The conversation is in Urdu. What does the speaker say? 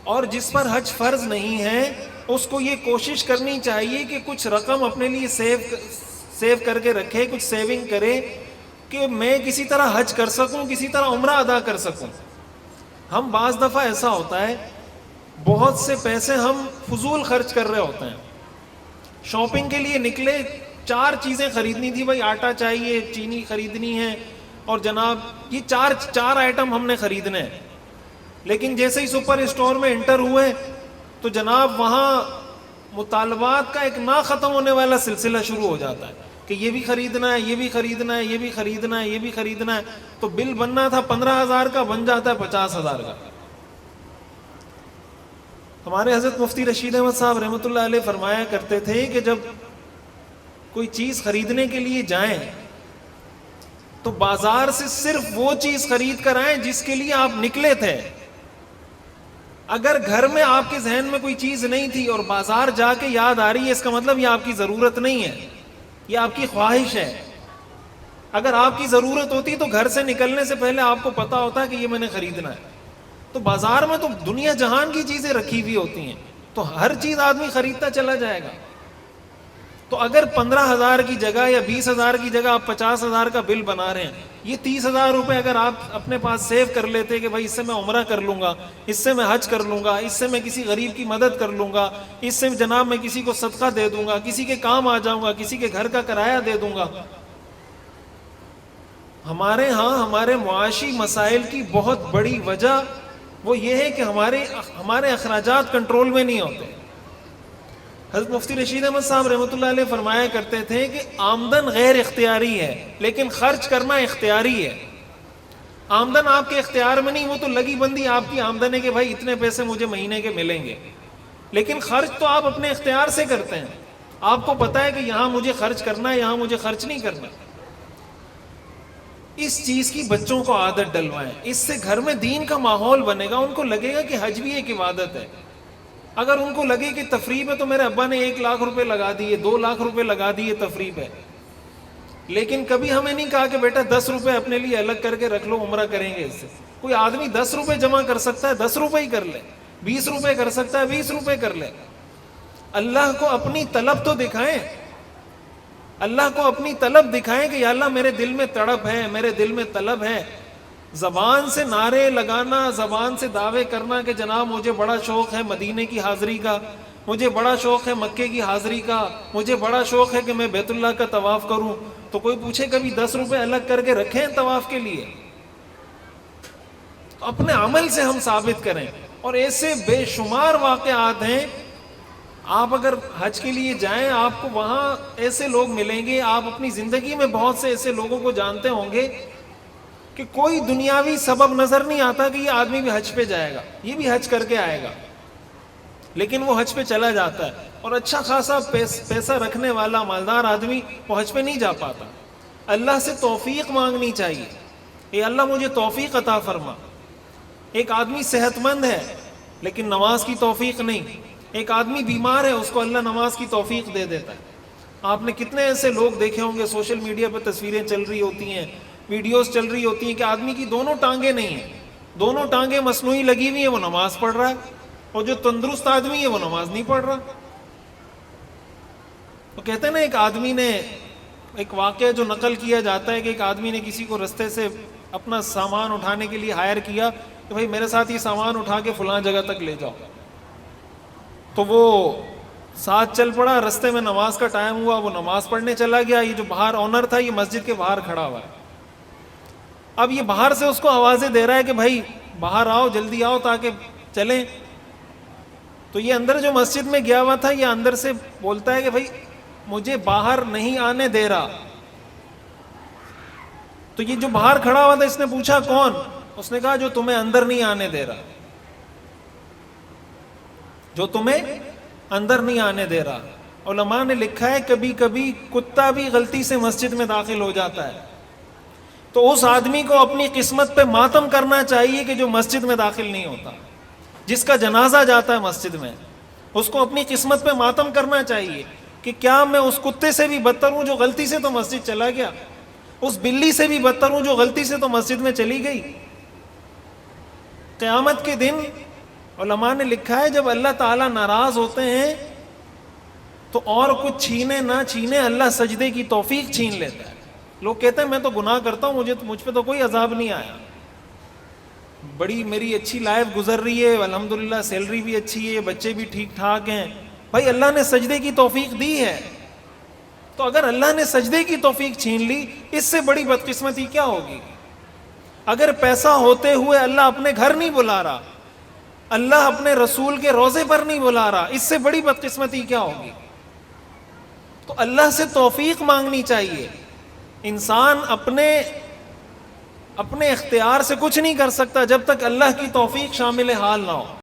اور جس پر حج فرض نہیں ہے اس کو یہ کوشش کرنی چاہیے کہ کچھ رقم اپنے لیے سیو کر کے رکھے، کچھ سیونگ کرے کہ میں کسی طرح حج کر سکوں، کسی طرح عمرہ ادا کر سکوں۔ ہم بعض دفعہ ایسا ہوتا ہے بہت سے پیسے ہم فضول خرچ کر رہے ہوتے ہیں۔ شاپنگ کے لیے نکلے، 4 چیزیں خریدنی تھی، بھائی آٹا چاہیے، چینی خریدنی ہے، اور جناب یہ چار آئٹم ہم نے خریدنے ہیں، لیکن جیسے ہی سپر اسٹور میں انٹر ہوئے تو جناب وہاں مطالبات کا ایک نہ ختم ہونے والا سلسلہ شروع ہو جاتا ہے کہ یہ بھی خریدنا ہے، یہ بھی خریدنا ہے، یہ بھی خریدنا ہے، یہ بھی خریدنا ہے، تو بل بننا تھا 15,000 کا بن جاتا ہے 50,000 کا۔ ہمارے حضرت مفتی رشید احمد صاحب رحمۃ اللہ علیہ فرمایا کرتے تھے کہ جب کوئی چیز خریدنے کے لیے جائیں تو بازار سے صرف وہ چیز خرید کر آئیں جس کے لیے آپ نکلے تھے۔ اگر گھر میں آپ کے ذہن میں کوئی چیز نہیں تھی اور بازار جا کے یاد آ رہی ہے، اس کا مطلب یہ آپ کی ضرورت نہیں ہے، یہ آپ کی خواہش ہے۔ اگر آپ کی ضرورت ہوتی تو گھر سے نکلنے سے پہلے آپ کو پتا ہوتا کہ یہ میں نے خریدنا ہے۔ تو بازار میں تو دنیا جہان کی چیزیں رکھی ہوئی ہوتی ہیں، تو ہر چیز آدمی خریدتا چلا جائے گا۔ تو اگر 15,000 کی جگہ یا 20,000 کی جگہ آپ 50,000 کا بل بنا رہے ہیں، یہ 30,000 روپے اگر آپ اپنے پاس سیو کر لیتے کہ بھائی اس سے میں عمرہ کر لوں گا، اس سے میں حج کر لوں گا، اس سے میں کسی غریب کی مدد کر لوں گا، اس سے جناب میں کسی کو صدقہ دے دوں گا، کسی کے کام آ جاؤں گا، کسی کے گھر کا کرایہ دے دوں گا۔ ہمارے ہاں ہمارے معاشی مسائل کی بہت بڑی وجہ وہ یہ ہے کہ ہمارے اخراجات کنٹرول میں نہیں ہوتے۔ حضرت مفتی رشید احمد صاحب رحمۃ اللہ علیہ فرمایا کرتے تھے کہ آمدن غیر اختیاری ہے لیکن خرچ کرنا اختیاری ہے۔ آمدن آپ کے اختیار میں نہیں، وہ تو لگی بندی آپ کی آمدن ہے کہ بھائی اتنے پیسے مجھے مہینے کے ملیں گے، لیکن خرچ تو آپ اپنے اختیار سے کرتے ہیں۔ آپ کو پتا ہے کہ یہاں مجھے خرچ کرنا ہے، یہاں مجھے خرچ نہیں کرنا۔ اس چیز کی بچوں کو عادت ڈلوائیں، اس سے گھر میں دین کا ماحول بنے گا، ان کو لگے گا کہ حج بھی ایک عبادت ہے۔ اگر ان کو لگے کہ تفریح میں تو میرے ابا نے 1,00,000 روپے لگا دیے، 2,00,000 روپے لگا دیے تفریح پہ، لیکن کبھی ہمیں نہیں کہا کہ بیٹا 10 روپے اپنے لیے الگ کر کے رکھ لو، عمرہ کریں گے اس سے۔ کوئی آدمی 10 روپے جمع کر سکتا ہے 10 روپے ہی کر لے، 20 روپے کر سکتا ہے 20 روپے کر لے۔ اللہ کو اپنی طلب تو دکھائیں، اللہ کو اپنی طلب دکھائیں کہ یا اللہ میرے دل میں تڑپ ہے، میرے دل میں طلب ہے۔ زبان سے نعرے لگانا، زبان سے دعوے کرنا کہ جناب مجھے بڑا شوق ہے مدینے کی حاضری کا، مجھے بڑا شوق ہے مکے کی حاضری کا، مجھے بڑا شوق ہے کہ میں بیت اللہ کا طواف کروں، تو کوئی پوچھے کبھی 10 روپے الگ کر کے رکھیں طواف کے لیے؟ تو اپنے عمل سے ہم ثابت کریں۔ اور ایسے بے شمار واقعات ہیں، آپ اگر حج کے لیے جائیں آپ کو وہاں ایسے لوگ ملیں گے، آپ اپنی زندگی میں بہت سے ایسے لوگوں کو جانتے ہوں گے کہ کوئی دنیاوی سبب نظر نہیں آتا کہ یہ آدمی بھی حج پہ جائے گا، یہ بھی حج کر کے آئے گا، لیکن وہ حج پہ چلا جاتا ہے۔ اور اچھا خاصا پیسہ رکھنے والا مالدار آدمی وہ حج پہ نہیں جا پاتا۔ اللہ سے توفیق مانگنی چاہیے، اے اللہ مجھے توفیق عطا فرما۔ ایک آدمی صحت مند ہے لیکن نماز کی توفیق نہیں، ایک آدمی بیمار ہے اس کو اللہ نماز کی توفیق دے دیتا ہے۔ آپ نے کتنے ایسے لوگ دیکھے ہوں گے، سوشل میڈیا پہ تصویریں چل رہی ہوتی ہیں، ویڈیوز چل رہی ہوتی ہیں کہ آدمی کی دونوں ٹانگیں نہیں ہیں، دونوں ٹانگیں مصنوعی لگی ہوئی ہیں، وہ نماز پڑھ رہا ہے، اور جو تندرست آدمی ہے وہ نماز نہیں پڑھ رہا۔ وہ کہتے ہیں نا، ایک آدمی نے، ایک واقعہ جو نقل کیا جاتا ہے کہ ایک آدمی نے کسی کو رستے سے اپنا سامان اٹھانے کے لیے ہائر کیا کہ بھائی میرے ساتھ یہ سامان اٹھا کے فلاں جگہ تک لے جاؤ، تو وہ ساتھ چل پڑا، رستے میں نماز کا ٹائم ہوا، وہ نماز پڑھنے چلا گیا۔ یہ جو باہر آنر تھا یہ مسجد کے باہر کھڑا ہوا ہے، اب یہ باہر سے اس کو آوازیں دے رہا ہے کہ بھائی باہر آؤ، جلدی آؤ تاکہ چلیں۔ تو یہ اندر جو مسجد میں گیا ہوا تھا یہ اندر سے بولتا ہے کہ بھائی مجھے باہر نہیں آنے دے رہا۔ تو یہ جو باہر کھڑا ہوا تھا اس نے پوچھا کون؟ اس نے کہا جو تمہیں اندر نہیں آنے دے رہا، جو تمہیں اندر نہیں آنے دے رہا۔ علماء نے لکھا ہے کبھی کبھی کتا بھی غلطی سے مسجد میں داخل ہو جاتا ہے، تو اس آدمی کو اپنی قسمت پہ ماتم کرنا چاہیے کہ جو مسجد میں داخل نہیں ہوتا، جس کا جنازہ جاتا ہے مسجد میں، اس کو اپنی قسمت پہ ماتم کرنا چاہیے کہ کیا میں اس کتے سے بھی بدتر ہوں جو غلطی سے تو مسجد چلا گیا، اس بلی سے بھی بدتر ہوں جو غلطی سے تو مسجد میں چلی گئی۔ قیامت کے دن علماء نے لکھا ہے جب اللہ تعالیٰ ناراض ہوتے ہیں تو اور کچھ چھینے نہ چھینے اللہ سجدے کی توفیق چھین لیتا ہے. لوگ کہتے ہیں میں تو گناہ کرتا ہوں, مجھ پہ تو کوئی عذاب نہیں آیا, بڑی میری اچھی لائف گزر رہی ہے, الحمدللہ سیلری بھی اچھی ہے, بچے بھی ٹھیک ٹھاک ہیں. بھائی اللہ نے سجدے کی توفیق دی ہے, تو اگر اللہ نے سجدے کی توفیق چھین لی, اس سے بڑی بدقسمتی کیا ہوگی؟ اگر پیسہ ہوتے ہوئے اللہ اپنے گھر نہیں بلا رہا, اللہ اپنے رسول کے روضے پر نہیں بلا رہا, اس سے بڑی بدقسمتی کیا ہوگی؟ تو اللہ سے توفیق مانگنی چاہیے. انسان اپنے اختیار سے کچھ نہیں کر سکتا جب تک اللہ کی توفیق شامل حال نہ ہو.